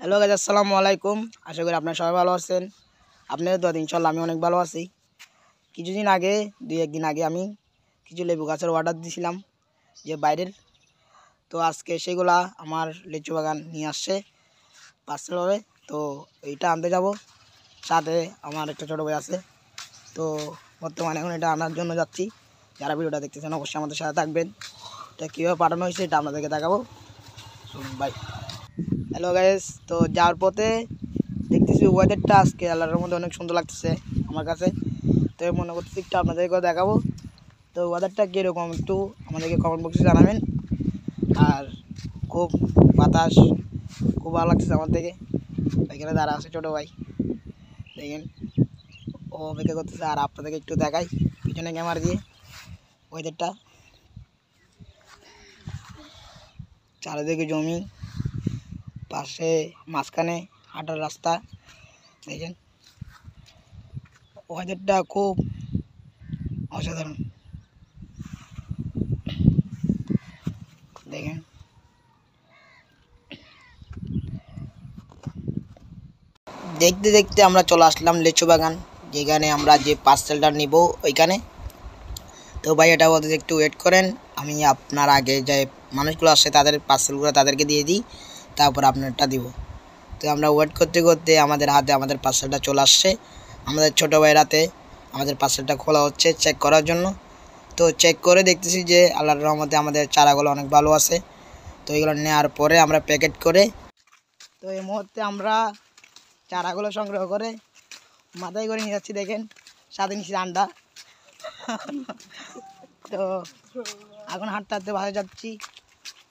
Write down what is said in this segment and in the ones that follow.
Hello guys, আসসালামু আলাইকুম। আশা করি আপনারা সবাই ভালো আছেন। আপনাদের দোয়াতে ইনশাআল্লাহ আমি অনেক ভালো আছি। কিছুদিন আগে 2-1 দিন আগে আমি কিছু লেবু গাছের অর্ডার দিয়েছিলাম যে বাইরের। তো আজকে সেগুলা আমার লিচু বাগান নিয়ে আসছে পার্সেল হবে। তো এইটা আনতে যাব, সাথে আমার একটা ছোটো ভাই আছে। তো বর্তমানে এখন এটা আনার জন্য যাচ্ছি। যারা ভিডিওটা দেখতেছেন অবশ্যই আমাদের সাথে থাকবেন। এটা কীভাবে পাঠানো হয়েছে এটা আপনাদেরকে দেখাবো। বাই। হ্যালো গাইস, তো যাওয়ার পথে দেখতেছি ওয়েদারটা আজকে আল্লাহর মধ্যে অনেক সুন্দর লাগতেছে আমার কাছে। তো মনে করতেছি একটু আপনাদেরকে দেখাবো। তো ওয়েদারটা কীরকম একটু আমাদেরকে কমেন্ট বক্সে জানাবেন। আর খুব বাতাস, খুব ভালো লাগতেছে আমার থেকে। এখানে দাঁড়া আছে ছোটো ভাই, দেখেন ও অপেক্ষা করতেছে। আর আপনাদেরকে একটু দেখাই পিছনে ক্যামেরা দিয়ে ওয়েদারটা। চারিদিকে জমি, পাশে মাঝখানে হাঁটার রাস্তা, দেখেন ওয়েদারটা খুব অসাধারণ। দেখেন দেখতে দেখতে আমরা চলে আসলাম লিচু বাগান, যেখানে আমরা যে পার্সেলটা নিব ওইখানে। তো ভাই এটা বলতে একটু ওয়েট করেন, আমি আপনার আগে যে মানুষগুলো আসছে তাদের পার্সেলগুলো তাদেরকে দিয়ে দিই, তারপর আপনারটা দিব। তো আমরা ওয়েট করতে করতে আমাদের হাতে আমাদের পার্সেলটা চলে আসছে। আমাদের ছোটো ভাইয়ের হাতে আমাদের পার্সেলটা খোলা হচ্ছে চেক করার জন্য। তো চেক করে দেখতেছি যে আল্লাহর রহমতে আমাদের চারাগুলো অনেক ভালো আছে। তো এগুলো নেওয়ার পরে আমরা প্যাকেট করে, তো এই মুহূর্তে আমরা চারাগুলো সংগ্রহ করে মাথায় করে নিয়ে যাচ্ছি। দেখেন সাথে নিচে আন্ডা। তো এখন হাঁটতে হাঁটতে বাসায় যাচ্ছি,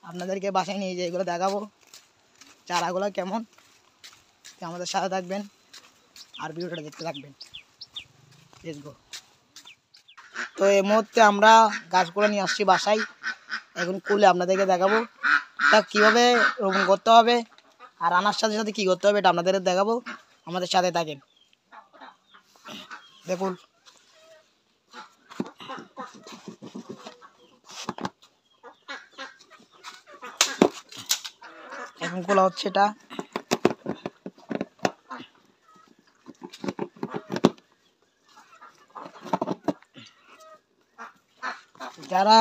আপনাদেরকে বাসায় নিয়ে যেয়ে এগুলো দেখাবো চারাগুলো কেমন। তো আমাদের সাথে থাকবেন আর ভিডিওটা দেখতে থাকবেন। Let's go. তো এই মুহূর্তে আমরা গাছগুলো নিয়ে আসছি বাসায়, এখন খুলে আপনাদেরকে দেখাবো তা কীভাবে রোপণ করতে হবে আর আনার সাথে সাথে কী করতে হবে এটা আপনাদের দেখাবো। আমাদের সাথে থাকেন, দেখুন। এখন খোলা হচ্ছে এটা। যারা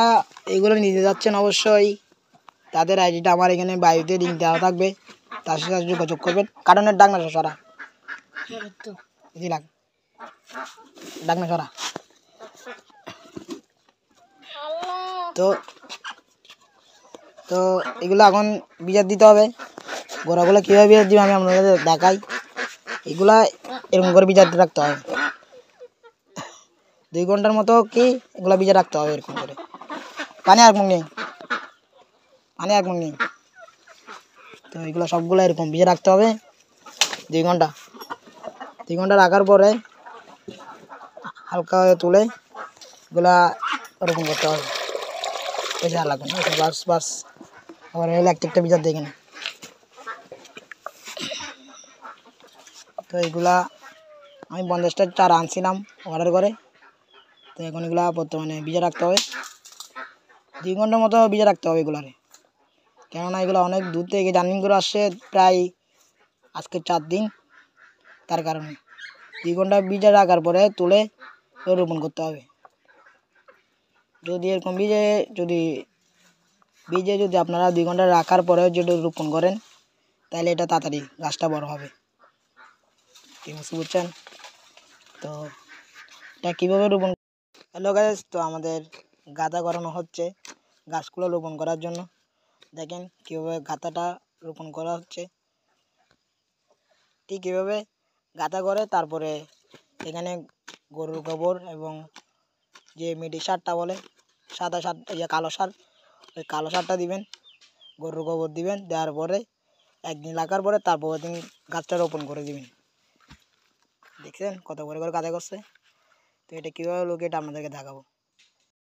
এগুলো নিতে যাচ্ছেন অবশ্যই তাদের আইডিটা আমার এখানে বাড়িতে লিঙ্ক দেওয়া থাকবে, তার সাথে যোগাযোগ করবেন। কারণের ডাক না সরা লাগ ডাক না সরা। তো তো এগুলো এখন বীজার দিতে হবে। গোড়াগুলো কীভাবে বীজার দিবে আমি আপনাদের দেখাই। এগুলা এরকম করে বীজার রাখতে হবে 2 ঘন্টার মতো, কি এগুলো বীজে রাখতে হবে এরকম করে। পানি আর নেই, পানি আর নেই। তো এগুলো সবগুলো এরকম ভিজে রাখতে হবে 2 ঘন্টা। 2 ঘন্টা রাখার পরে হালকা তুলে এগুলা ওরকম করতে হবে। যা লাগবে না বাস বাস। আবার এলে একটা ভিজার দেখেন। তো এগুলা আমি 50টা চারা আনছিলাম অর্ডার করে। তো এখন এগুলা বর্তমানে ভিজে রাখতে হবে 2 ঘন্টার মতো ভিজে রাখতে হবে এগুলারে। কেননা এগুলো অনেক দূর থেকে জার্নি করে আসছে, প্রায় আজকে 4 দিন। তার কারণে 2 ঘন্টা ভিজে রাখার পরে তুলে রোপণ করতে হবে। যদি এরকম যদি আপনারা 2 ঘন্টা রাখার পরে যদি রোপণ করেন তাহলে এটা তাড়াতাড়ি গাছটা বড় হবে, ঠিক আছে বুঝছেন? তো এটা কীভাবে রোপণ। হ্যালো গাইস, তো আমাদের গাদা করানো হচ্ছে গাছগুলো রোপণ করার জন্য। দেখেন কীভাবে গাদাটা রোপণ করা হচ্ছে। ঠিক কীভাবে গাদা করে তারপরে এখানে গরুর গোবর এবং যে মিডি সারটা বলে সাদা সার, কালো সার, ওই কালো সারটা দিবেন, গরুর গোবর দিবেন। দেওয়ার পরে 1 দিন লাগার পরে তারপর দিন গাছটা রোপণ করে দিবেন। দেখছেন কত করে গাদা করছে। তো এটা কীভাবে লোক এটা আপনাদেরকে দেখাবো।